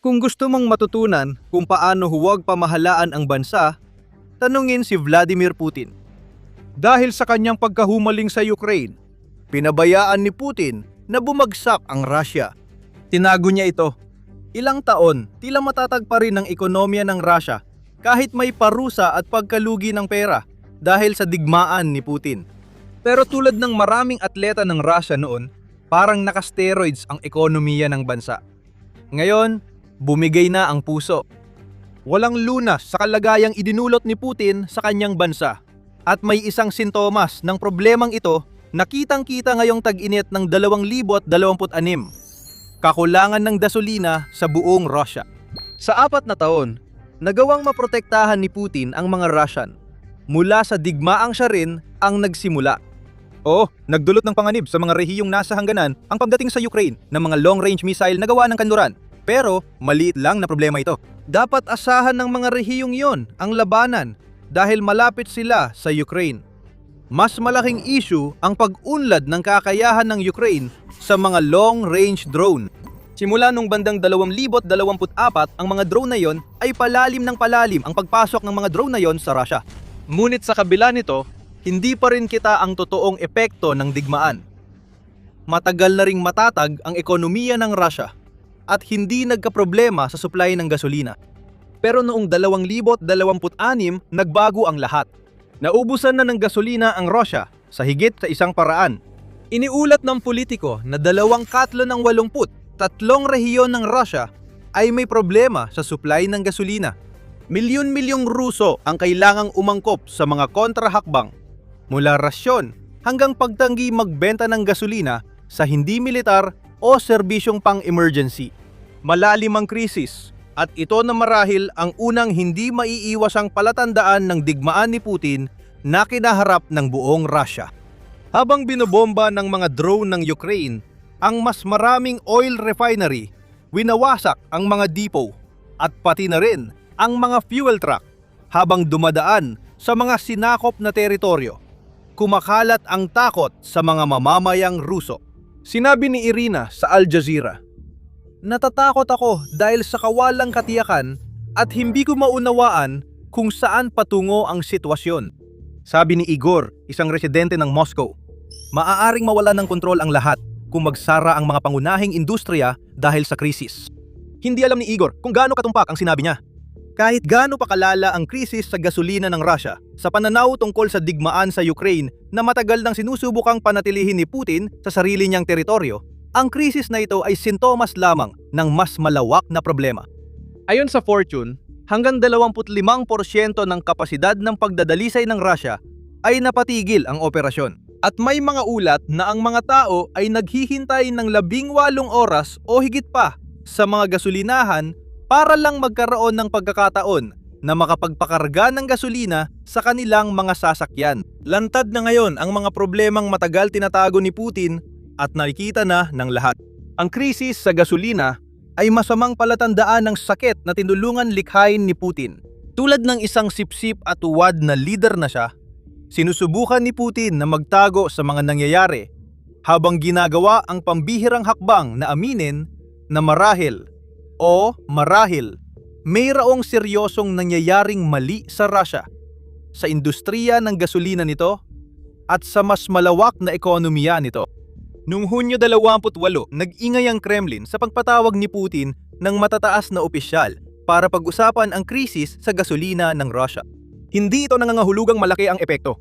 Kung gusto mong matutunan kung paano huwag pamahalaan ang bansa, tanungin si Vladimir Putin. Dahil sa kanyang pagkahumaling sa Ukraine, pinabayaan ni Putin na bumagsak ang Russia. Tinago niya ito. Ilang taon, tila matatag pa rin ang ekonomiya ng Russia kahit may parusa at pagkalugi ng pera dahil sa digmaan ni Putin. Pero tulad ng maraming atleta ng Russia noon, parang naka-steroids ang ekonomiya ng bansa. Ngayon, bumigay na ang puso. Walang lunas sa kalagayang idinulot ni Putin sa kanyang bansa. At may isang sintomas ng problemang ito na kitang-kita ngayong tag-init ng 2026. Kakulangan ng gasolina sa buong Russia. Sa 4 na taon, nagawang maprotektahan ni Putin ang mga Russian. Mula sa digmaang siya rin ang nagsimula. Nagdulot ng panganib sa mga rehiyong nasa hangganan ang pagdating sa Ukraine ng mga long-range missile na gawa ng kanluran. Pero maliit lang na problema ito. Dapat asahan ng mga rehiyong yon ang labanan dahil malapit sila sa Ukraine. Mas malaking issue ang pag-unlad ng kakayahan ng Ukraine sa mga long-range drone. Simula nung bandang 2024, ang mga drone na yon ay palalim ng palalim ang pagpasok ng mga drone na yon sa Russia. Ngunit sa kabila nito, hindi pa rin kita ang totoong epekto ng digmaan. Matagal na ring matatag ang ekonomiya ng Russia at hindi nagkaproblema sa supply ng gasolina. Pero noong 2026, nagbago ang lahat. Naubusan na ng gasolina ang Russia sa higit sa isang paraan. Iniulat ng politiko na 2/3 ng 83 rehiyon ng Russia ay may problema sa supply ng gasolina. Milyon-milyong Ruso ang kailangang umangkop sa mga kontrahakbang, mula rasyon hanggang pagtanggi magbenta ng gasolina sa hindi militar o serbisyong pang-emergency. Malalim ang krisis at ito na marahil ang unang hindi maiiwasang palatandaan ng digmaan ni Putin na kinaharap ng buong Russia. Habang binobomba ng mga drone ng Ukraine ang mas maraming oil refinery, winawasak ang mga depot at pati na rin ang mga fuel truck habang dumadaan sa mga sinakop na teritoryo. Kumakalat ang takot sa mga mamamayang Ruso. Sinabi ni Irina sa Al Jazeera, "Natatakot ako dahil sa kawalang katiyakan at hindi ko maunawaan kung saan patungo ang sitwasyon." Sabi ni Igor, isang residente ng Moscow, "Maaaring mawala ng kontrol ang lahat kung magsara ang mga pangunahing industriya dahil sa krisis." Hindi alam ni Igor kung gaano katumpak ang sinabi niya. Kahit gaano pa kalala ang krisis sa gasolina ng Russia, sa pananaw tungkol sa digmaan sa Ukraine na matagal nang sinusubukang panatilihin ni Putin sa sarili niyang teritoryo, ang krisis na ito ay sintomas lamang ng mas malawak na problema. Ayon sa Fortune, hanggang 25% ng kapasidad ng pagdadalisay ng Russia ay napatigil ang operasyon. At may mga ulat na ang mga tao ay naghihintay ng 18 oras o higit pa sa mga gasolinahan para lang magkaroon ng pagkakataon na makapagpakarga ng gasolina sa kanilang mga sasakyan. Lantad na ngayon ang mga problemang matagal tinatago ni Putin at nakikita na ng lahat. Ang krisis sa gasolina ay masamang palatandaan ng sakit na tinulungan likhain ni Putin. Tulad ng isang sipsip at uwad na leader na siya, sinusubukan ni Putin na magtago sa mga nangyayari habang ginagawa ang pambihirang hakbang na aminin na marahil mayroong seryosong nangyayaring mali sa Russia, sa industriya ng gasolina nito at sa mas malawak na ekonomiya nito. Noong Hunyo 28, nag-ingay ang Kremlin sa pagpatawag ni Putin ng matataas na opisyal para pag-usapan ang krisis sa gasolina ng Russia. Hindi ito nangangahulugang malaki ang epekto.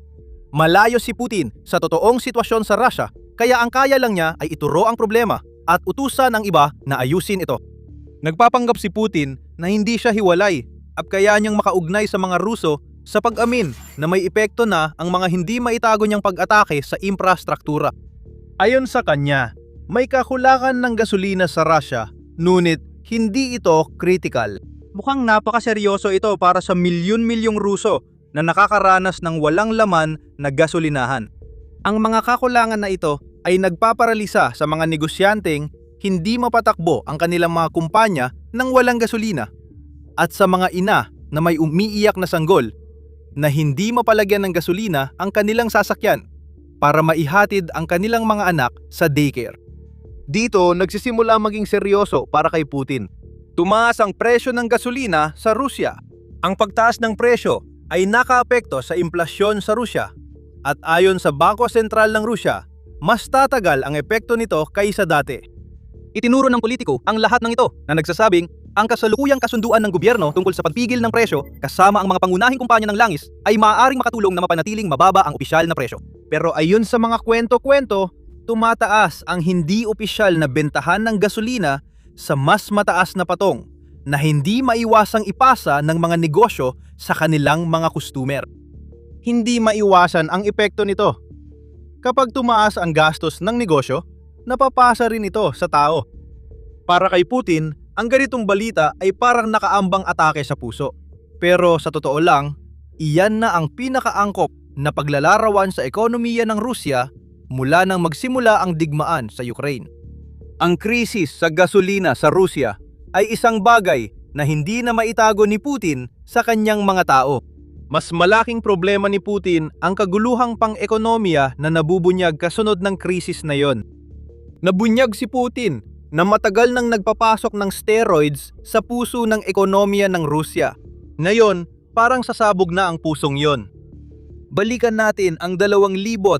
Malayo si Putin sa totoong sitwasyon sa Russia, kaya ang kaya lang niya ay ituro ang problema at utusan ang iba na ayusin ito. Nagpapanggap si Putin na hindi siya hiwalay at kaya niyang makaugnay sa mga Ruso sa pag-amin na may epekto na ang mga hindi maitago niyang pag-atake sa infrastruktura. Ayon sa kanya, may kakulangan ng gasolina sa Russia, ngunit hindi ito critical. Mukhang napakaseryoso ito para sa milyon-milyong Ruso na nakakaranas ng walang laman na gasolinahan. Ang mga kakulangan na ito ay nagpaparalisa sa mga negosyanteng hindi mapatakbo ang kanilang mga kumpanya nang walang gasolina, at sa mga ina na may umiiyak na sanggol na hindi mapalagyan ng gasolina ang kanilang sasakyan para maihatid ang kanilang mga anak sa daycare. Dito nagsisimula maging seryoso para kay Putin. Tumaas ang presyo ng gasolina sa Rusya. Ang pagtaas ng presyo ay nakaapekto sa implasyon sa Rusya. At ayon sa Bangko Sentral ng Rusya, mas tatagal ang epekto nito kaysa dati. Itinuro ng politiko ang lahat ng ito na nagsasabing ang kasalukuyang kasunduan ng gobyerno tungkol sa pagpigil ng presyo kasama ang mga pangunahing kumpanya ng langis ay maaaring makatulong na mapanatiling mababa ang opisyal na presyo. Pero ayon sa mga kwento-kwento, tumataas ang hindi opisyal na bentahan ng gasolina sa mas mataas na patong na hindi maiwasang ipasa ng mga negosyo sa kanilang mga customer. Hindi maiwasan ang epekto nito. Kapag tumaas ang gastos ng negosyo, napapasa rin ito sa tao. Para kay Putin, ang ganitong balita ay parang nakaambang atake sa puso. Pero sa totoo lang, iyan na ang pinakaangkop na paglalarawan sa ekonomiya ng Rusya mula nang magsimula ang digmaan sa Ukraine. Ang krisis sa gasolina sa Rusya ay isang bagay na hindi na maitago ni Putin sa kanyang mga tao. Mas malaking problema ni Putin ang kaguluhang pang-ekonomiya na nabubunyag kasunod ng krisis na yon. Nabunyag si Putin na matagal nang nagpapasok ng steroids sa puso ng ekonomiya ng Rusya. Ngayon, parang sasabog na ang pusong yon. Balikan natin ang 2023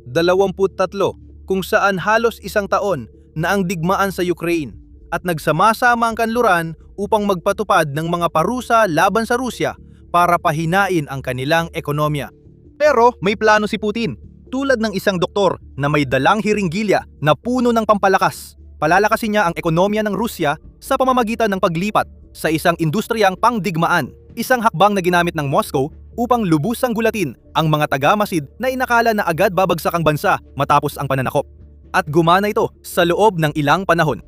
kung saan halos isang taon na ang digmaan sa Ukraine at nagsama-sama ang kanluran upang magpatupad ng mga parusa laban sa Rusya para pahinain ang kanilang ekonomiya. Pero may plano si Putin, tulad ng isang doktor na may dalang hiringgilya na puno ng pampalakas. Palalakasin niya ang ekonomiya ng Rusya sa pamamagitan ng paglipat sa isang industriyang pangdigmaan, isang hakbang na ginamit ng Moscow upang lubusang gulatin ang mga taga-masid na inakala na agad babagsak ang bansa matapos ang pananakop. At gumana ito sa loob ng ilang panahon.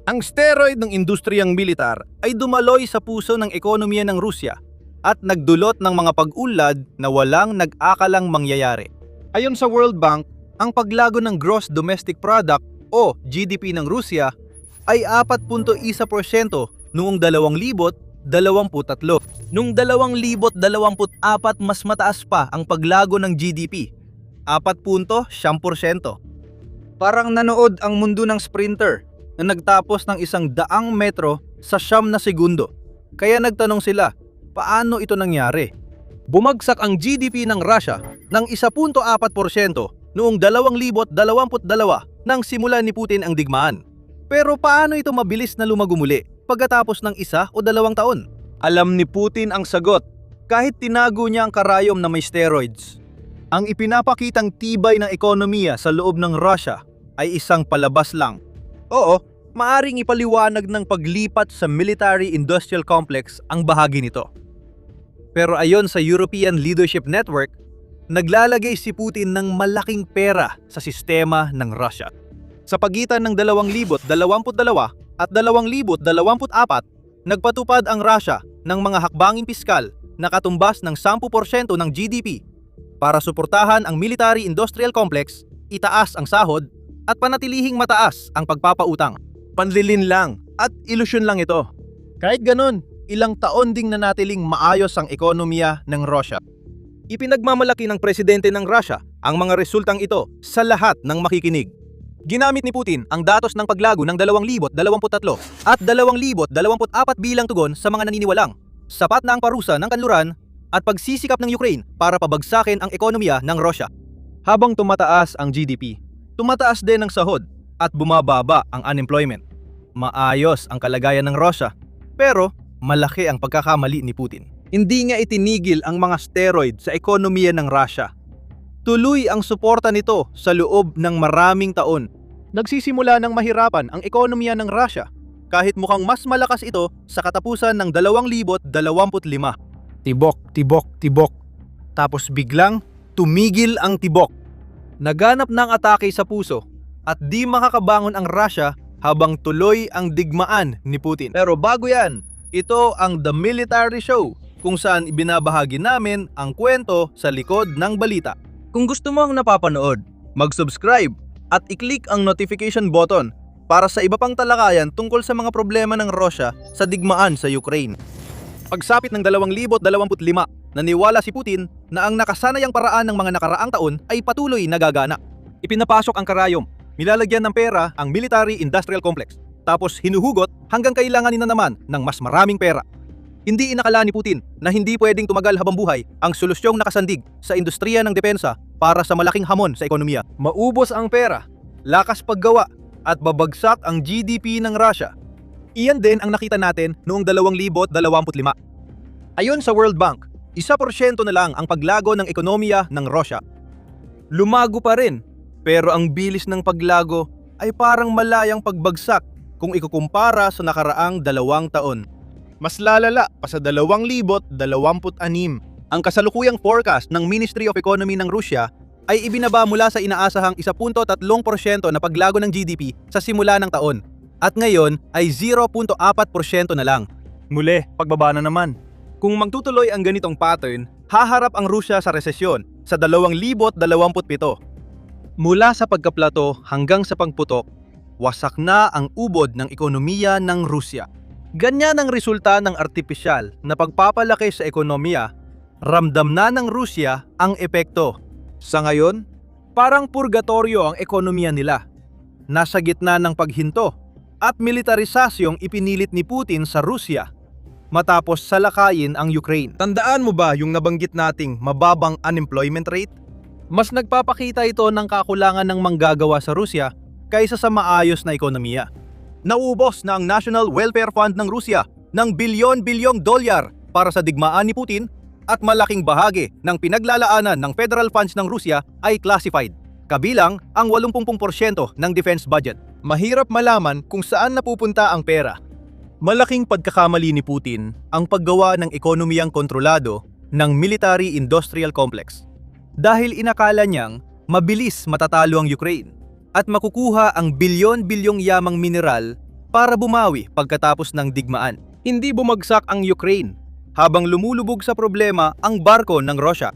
Ang steroid ng industriyang militar ay dumaloy sa puso ng ekonomiya ng Rusya at nagdulot ng mga pag-unlad na walang nag-akalang mangyayari. Ayon sa World Bank, ang paglago ng Gross Domestic Product o GDP ng Rusya ay 4.1% noong 2023. Noong 2024, mas mataas pa ang paglago ng GDP, 4.7%. Parang nanood ang mundo ng sprinter na nagtapos ng 100 metro sa 9 na segundo. Kaya nagtanong sila, paano ito nangyari? Bumagsak ang GDP ng Russia ng 1.4% noong 2022 nang simula ni Putin ang digmaan. Pero paano ito mabilis na lumagumuli pagkatapos ng 1 o 2 taon? Alam ni Putin ang sagot kahit tinago niya ang karayom na may steroids. Ang ipinapakitang tibay ng ekonomiya sa loob ng Russia ay isang palabas lang. Oo, maaring ipaliwanag ng paglipat sa military-industrial complex ang bahagi nito. Pero ayon sa European Leadership Network, naglalagay si Putin ng malaking pera sa sistema ng Russia. Sa pagitan ng 2022 at 2024, nagpatupad ang Russia ng mga hakbanging piskal na katumbas ng 10% ng GDP para suportahan ang military-industrial complex, itaas ang sahod, at panatilihing mataas ang pagpapautang. Panlilin lang at ilusyon lang ito. Kahit ganun, ilang taon ding nanatiling maayos ang ekonomiya ng Russia. Ipinagmamalaki ng presidente ng Russia ang mga resultang ito sa lahat ng makikinig. Ginamit ni Putin ang datos ng paglago ng 2023 at 2024 bilang tugon sa mga naniniwalang sapat na ang parusa ng kanluran at pagsisikap ng Ukraine para pabagsakin ang ekonomiya ng Russia. Habang tumataas ang GDP, tumataas din ang sahod at bumababa ang unemployment. Maayos ang kalagayan ng Russia, pero malaki ang pagkakamali ni Putin. Hindi niya itinigil ang mga steroid sa ekonomiya ng Russia. Tuloy ang suporta nito sa loob ng maraming taon. Nagsisimula ng mahirapan ang ekonomiya ng Russia kahit mukhang mas malakas ito sa katapusan ng 2025. Tibok. Tapos biglang tumigil ang tibok. Naganap ng atake sa puso at di makakabangon ang Russia habang tuloy ang digmaan ni Putin. Pero bago yan, ito ang The Military Show kung saan ibinabahagi namin ang kwento sa likod ng balita. Kung gusto mo ang napapanood, mag-subscribe at i-click ang notification button para sa iba pang talakayan tungkol sa mga problema ng Russia sa digmaan sa Ukraine. Pagsapit ng 2025, naniwala si Putin na ang nakasanayang paraan ng mga nakaraang taon ay patuloy nagagana. Ipinapasok ang karayom, nilalagyan ng pera ang military-industrial complex, tapos hinuhugot hanggang kailanganin na naman ng mas maraming pera. Hindi inakala ni Putin na hindi pwedeng tumagal habang buhay ang solusyong nakasandig sa industriya ng depensa para sa malaking hamon sa ekonomiya. Maubos ang pera, lakas paggawa, at babagsak ang GDP ng Russia. Iyan din ang nakita natin noong 2025. Ayon sa World Bank, 1% na lang ang paglago ng ekonomiya ng Russia. Lumago pa rin, pero ang bilis ng paglago ay parang malayang pagbagsak kung ikukumpara sa nakaraang 2 taon. Mas lalala pa sa 2026. Ang kasalukuyang forecast ng Ministry of Economy ng Russia ay ibinaba mula sa inaasahang 1.3% na paglago ng GDP sa simula ng taon at ngayon ay 0.4% na lang. Muli, pagbaba na naman. Kung magtutuloy ang ganitong pattern, haharap ang Russia sa resesyon sa 2027. Mula sa pagkaplato hanggang sa pagputok, wasak na ang ubod ng ekonomiya ng Rusya. Ganyan ang resulta ng artipisyal na pagpapalaki sa ekonomiya. Ramdam na ng Rusya ang epekto. Sa ngayon, parang purgatorio ang ekonomiya nila. Nasa gitna ng paghinto at militarisasyong ipinilit ni Putin sa Rusya matapos salakayin ang Ukraine. Tandaan mo ba yung nabanggit nating mababang unemployment rate? Mas nagpapakita ito ng kakulangan ng manggagawa sa Rusya kaysa sa maayos na ekonomiya. Naubos na ang National Welfare Fund ng Rusya ng bilyon-bilyong dolyar para sa digmaan ni Putin at malaking bahagi ng pinaglalaanan ng federal funds ng Rusya ay classified, kabilang ang 80% ng defense budget. Mahirap malaman kung saan napupunta ang pera. Malaking pagkakamali ni Putin ang paggawa ng ekonomiyang kontrolado ng military-industrial complex. Dahil inakala niyang mabilis matatalo ang Ukraine at makukuha ang bilyon-bilyong yamang mineral para bumawi pagkatapos ng digmaan. Hindi bumagsak ang Ukraine habang lumulubog sa problema ang barko ng Russia.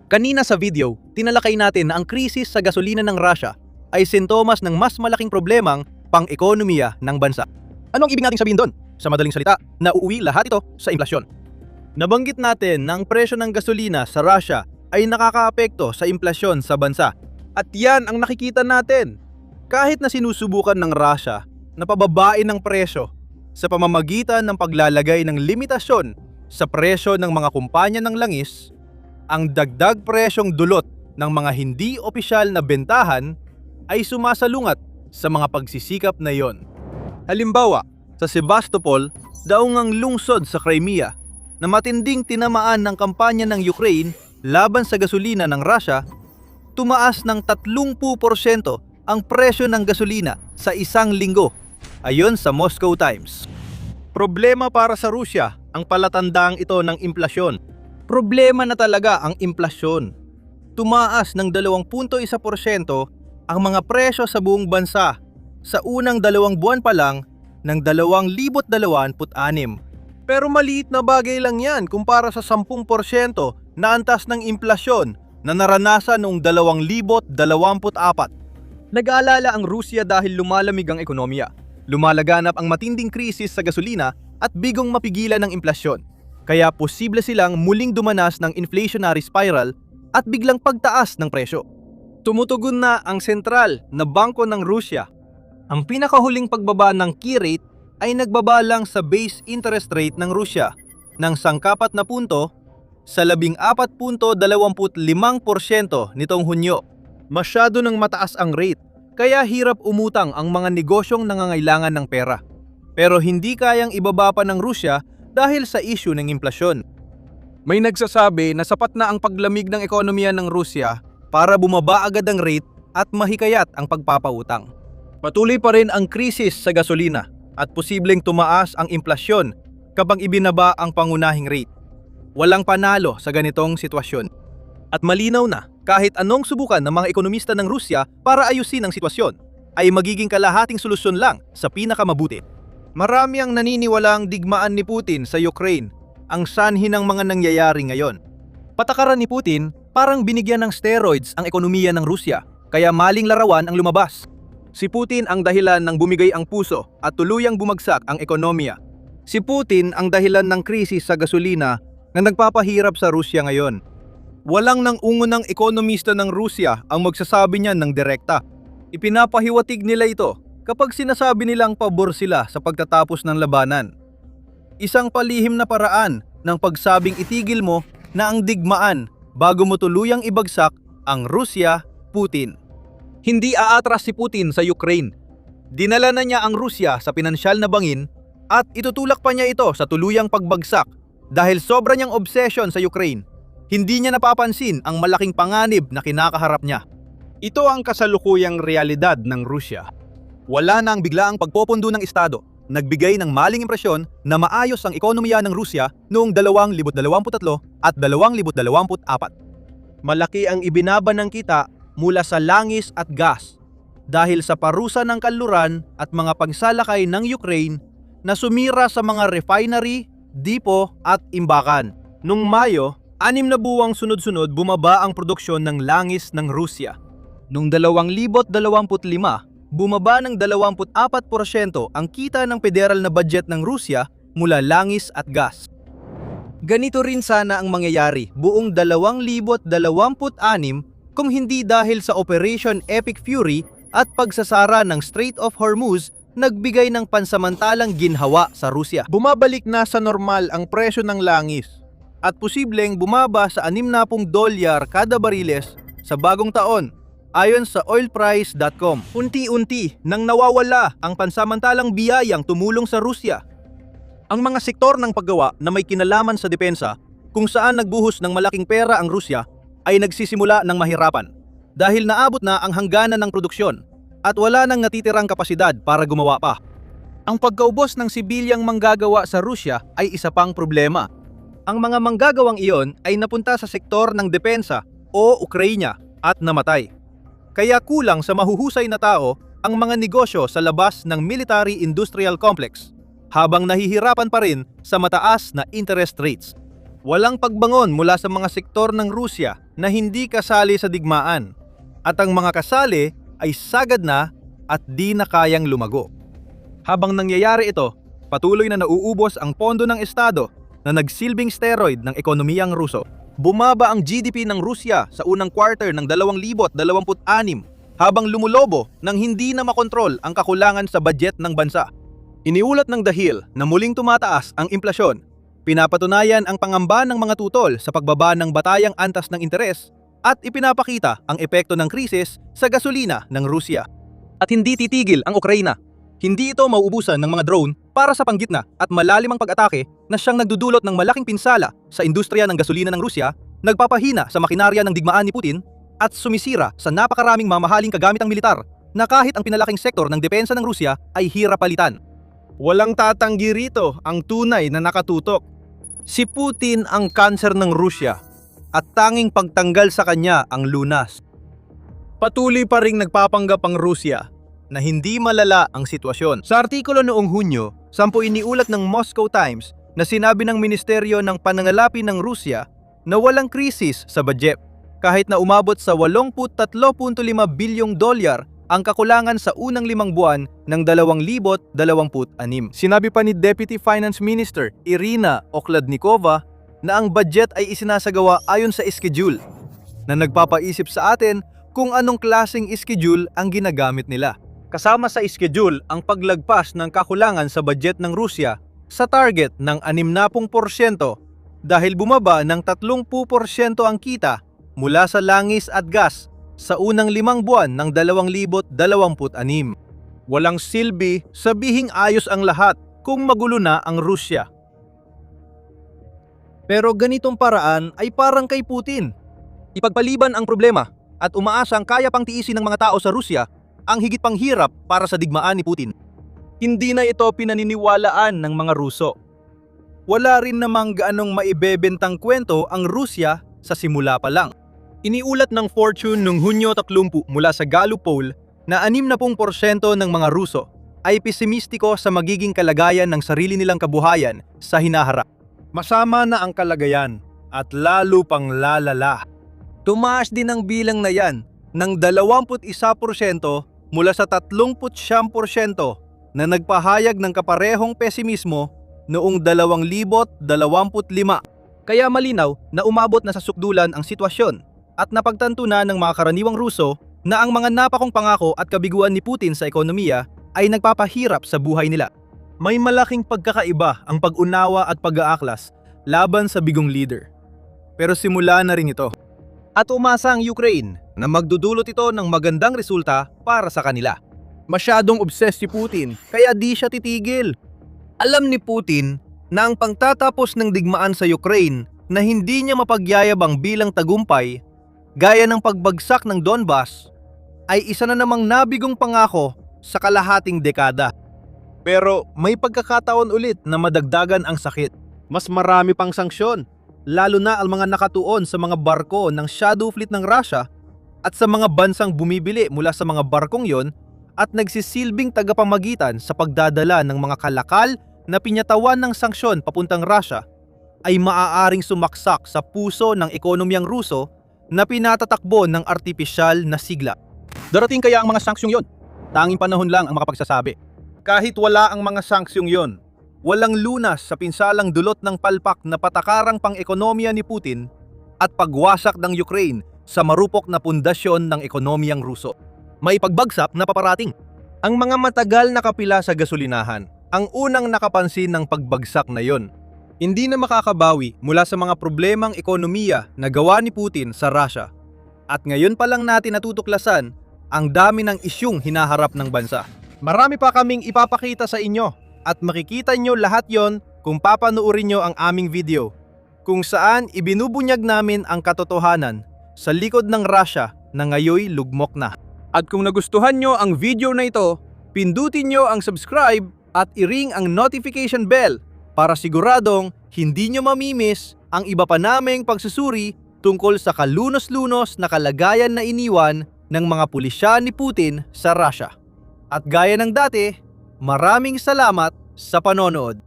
Kanina sa video, tinalakay natin na ang krisis sa gasolina ng Russia ay sintomas ng mas malaking problemang pang-ekonomiya ng bansa. Ano ang ibig nating sabihin doon? Sa madaling salita, nauuwi lahat ito sa inflasyon. Nabanggit natin na ang presyo ng gasolina sa Russia ay nakakaapekto sa inflasyon sa bansa. At yan ang nakikita natin. Kahit na sinusubukan ng Russia na pababain ng presyo sa pamamagitan ng paglalagay ng limitasyon sa presyo ng mga kumpanya ng langis, ang dagdag presyong dulot ng mga hindi opisyal na bentahan ay sumasalungat sa mga pagsisikap na iyon. Halimbawa, sa Sebastopol, daungang lungsod sa Crimea, na matinding tinamaan ng kampanya ng Ukraine laban sa gasolina ng Russia, tumaas ng 30% ang presyo ng gasolina sa isang linggo, ayon sa Moscow Times. Problema para sa Rusya ang palatandaang ito ng inflasyon. Problema na talaga ang inflasyon. Tumaas ng 2.1% ang mga presyo sa buong bansa sa unang 2 buwan pa lang ng 2026. Pero maliit na bagay lang yan kumpara sa 10% na antas ng inflasyon na naranasan noong 2024. Nag-aalala ang Rusya dahil lumalamig ang ekonomiya. Lumalaganap ang matinding krisis sa gasolina at bigong mapigilan ng inflasyon. Kaya posible silang muling dumanas ng inflationary spiral at biglang pagtaas ng presyo. Tumutugon na ang sentral na bangko ng Rusya. Ang pinakahuling pagbaba ng key rate ay nagbaba lang sa base interest rate ng Rusya ng 14 na punto sa 14.25% nitong Hunyo. Masyado nang mataas ang rate, kaya hirap umutang ang mga negosyong nangangailangan ng pera. Pero hindi kayang ibaba pa ng Rusya dahil sa issue ng inflasyon. May nagsasabi na sapat na ang paglamig ng ekonomiya ng Rusya para bumaba agad ang rate at mahikayat ang pagpapautang. Patuloy pa rin ang krisis sa gasolina at posibleng tumaas ang inflasyon kapag ibinaba ang pangunahing rate. Walang panalo sa ganitong sitwasyon. At malinaw na kahit anong subukan ng mga ekonomista ng Rusya para ayusin ang sitwasyon ay magiging kalahating solusyon lang sa pinakamabuti. Marami ang naniniwalang digmaan ni Putin sa Ukraine ang sanhi ng mga nangyayari ngayon. Patakaran ni Putin, parang binigyan ng steroids ang ekonomiya ng Rusya, kaya maling larawan ang lumabas. Si Putin ang dahilan ng bumigay ang puso at tuluyang bumagsak ang ekonomiya. Si Putin ang dahilan ng krisis sa gasolina na nagpapahirap sa Rusya ngayon. Walang nangungunang ekonomista ng Rusya ang magsasabi niyan ng direkta. Ipinapahiwatig nila ito kapag sinasabi nilang pabor sila sa pagtatapos ng labanan. Isang palihim na paraan ng pagsabing itigil mo na ang digmaan bago mo tuluyang ibagsak ang Rusya, Putin. Hindi aatras si Putin sa Ukraine. Dinala na niya ang Rusya sa pinansyal na bangin at itutulak pa niya ito sa tuluyang pagbagsak dahil sobra niyang obsession sa Ukraine. Hindi niya napapansin ang malaking panganib na kinakaharap niya. Ito ang kasalukuyang realidad ng Rusya. Wala na ang biglaang pagpopondo ng Estado, nagbigay ng maling impresyon na maayos ang ekonomiya ng Rusya noong 2023 at 2024. Malaki ang ibinaba ng kita mula sa langis at gas dahil sa parusa ng kanluran at mga pagsalakay ng Ukraine na sumira sa mga refinery, dipo at imbakan. Noong Mayo, 6 na buwang sunod-sunod bumaba ang produksyon ng langis ng Rusya. Noong 2025, bumaba ng 24% ang kita ng federal na budget ng Rusya mula langis at gas. Ganito rin sana ang mangyayari buong 2026 kung hindi dahil sa Operation Epic Fury at pagsasara ng Strait of Hormuz nagbigay ng pansamantalang ginhawa sa Rusya. Bumabalik na sa normal ang presyo ng langis at posibleng bumaba sa $60 kada bariles sa bagong taon. Ayon sa oilprice.com, unti-unti nang nawawala ang pansamantalang biyayang tumulong sa Rusya. Ang mga sektor ng paggawa na may kinalaman sa depensa kung saan nagbuhos ng malaking pera ang Rusya ay nagsisimula ng mahirapan dahil naabot na ang hangganan ng produksyon at wala nang natitirang kapasidad para gumawa pa. Ang pagkaubos ng sibilyang manggagawa sa Rusya ay isa pang problema. Ang mga manggagawang iyon ay napunta sa sektor ng depensa o Ukraina at namatay. Kaya kulang sa mahuhusay na tao ang mga negosyo sa labas ng military-industrial complex, habang nahihirapan pa rin sa mataas na interest rates. Walang pagbangon mula sa mga sektor ng Rusya na hindi kasali sa digmaan, at ang mga kasali ay sagad na at di na kayang lumago. Habang nangyayari ito, patuloy na nauubos ang pondo ng Estado na nagsilbing steroid ng ekonomiyang Ruso. Bumaba ang GDP ng Rusya sa unang quarter ng 2026 habang lumulobo nang hindi na makontrol ang kakulangan sa budget ng bansa. Iniulat ng The Hill na muling tumataas ang inflasyon. Pinapatunayan ang pangamba ng mga tutol sa pagbaba ng batayang antas ng interes at ipinapakita ang epekto ng krisis sa gasolina ng Rusya. At hindi titigil ang Ukraina. Hindi ito mauubusan ng mga drone para sa panggitna at malalimang pag-atake na siyang nagdudulot ng malaking pinsala sa industriya ng gasolina ng Rusya, nagpapahina sa makinarya ng digmaan ni Putin at sumisira sa napakaraming mamahaling kagamitang militar na kahit ang pinalaking sektor ng depensa ng Rusya ay hirap palitan. Walang tatanggi rito ang tunay na nakatutok. Si Putin ang kanser ng Rusya at tanging pagtanggal sa kanya ang lunas. Patuloy pa ring nagpapanggap ang Rusya na hindi malala ang sitwasyon. Sa artikulo noong Hunyo, 10 iniulat ng Moscow Times na sinabi ng Ministeryo ng Panangalapi ng Rusya na walang krisis sa budget kahit na umabot sa $83.5 bilyong ang kakulangan sa unang 5 buwan ng 2026. Sinabi pa ni Deputy Finance Minister Irina Okladnikova na ang budget ay isinasagawa ayon sa schedule, na nagpapaisip sa atin kung anong klaseng schedule ang ginagamit nila. Kasama sa schedule ang paglagpas ng kakulangan sa budget ng Rusya sa target ng 60% dahil bumaba ng 30% ang kita mula sa langis at gas sa unang 5 buwan ng 2026. Walang silbi sabihing ayos ang lahat kung magulo na ang Rusya. Pero ganitong paraan ay parang kay Putin. Ipagpaliban ang problema at umaasa ang kaya pang tiisin ng mga tao sa Rusya ang higit pang hirap para sa digmaan ni Putin. Hindi na ito pinaniniwalaan ng mga Ruso. Wala rin namang gaanong maibebentang kwento ang Rusya sa simula pa lang. Iniulat ng Fortune noong Hunyo 30 mula sa Gallup poll na 60% ng mga Ruso ay pesimistiko sa magiging kalagayan ng sarili nilang kabuhayan sa hinaharap. Masama na ang kalagayan at lalo pang lalala. Tumaas din ang bilang na yan ng 21% mula sa 39% na nagpahayag ng kaparehong pesimismo noong 2025. Kaya malinaw na umabot na sa sukdulan ang sitwasyon at napagtanto na ng mga karaniwang Ruso na ang mga napakong pangako at kabiguan ni Putin sa ekonomiya ay nagpapahirap sa buhay nila. May malaking pagkakaiba ang pag-unawa at pag-aaklas laban sa bigong leader. Pero simula na rin ito. At umasa ang Ukraine na magdudulot ito ng magandang resulta para sa kanila. Masyadong obsessed si Putin kaya di siya titigil. Alam ni Putin na ang pagtatapos ng digmaan sa Ukraine na hindi niya mapagyayabang bilang tagumpay, gaya ng pagbagsak ng Donbas, ay isa na namang nabigong pangako sa kalahating dekada. Pero may pagkakataon ulit na madagdagan ang sakit. Mas marami pang sanksyon, lalo na ang mga nakatuon sa mga barko ng Shadow Fleet ng Russia at sa mga bansang bumibili mula sa mga barkong yon at nagsisilbing tagapamagitan sa pagdadala ng mga kalakal na pinyatawan ng sanksyon papuntang Russia ay maaaring sumaksak sa puso ng ekonomiyang Ruso na pinatatakbo ng artipisyal na sigla. Darating kaya ang mga sanksyong yon? Tanging panahon lang ang makapagsasabi. Kahit wala ang mga sanksyong yon, walang lunas sa pinsalang dulot ng palpak na patakarang pang-ekonomiya ni Putin at pagwasak ng Ukraine sa marupok na pundasyon ng ekonomiyang Ruso. May pagbagsak na paparating. Ang mga matagal na kapila sa gasolinahan ang unang nakapansin ng pagbagsak na yon. Hindi na makakabawi mula sa mga problemang ekonomiya na gawa ni Putin sa Russia. At ngayon pa lang natin natutuklasan ang dami ng isyung hinaharap ng bansa. Marami pa kaming ipapakita sa inyo at makikita nyo lahat yon kung papanoorin nyo ang aming video, kung saan ibinubunyag namin ang katotohanan sa likod ng Russia na ngayoy lugmok na. At kung nagustuhan nyo ang video na ito, pindutin nyo ang subscribe at i-ring ang notification bell para siguradong hindi nyo mamimiss ang iba pa naming pagsusuri tungkol sa kalunos-lunos na kalagayan na iniwan ng mga pulisyan ni Putin sa Russia. At gaya ng dati, maraming salamat sa panonood.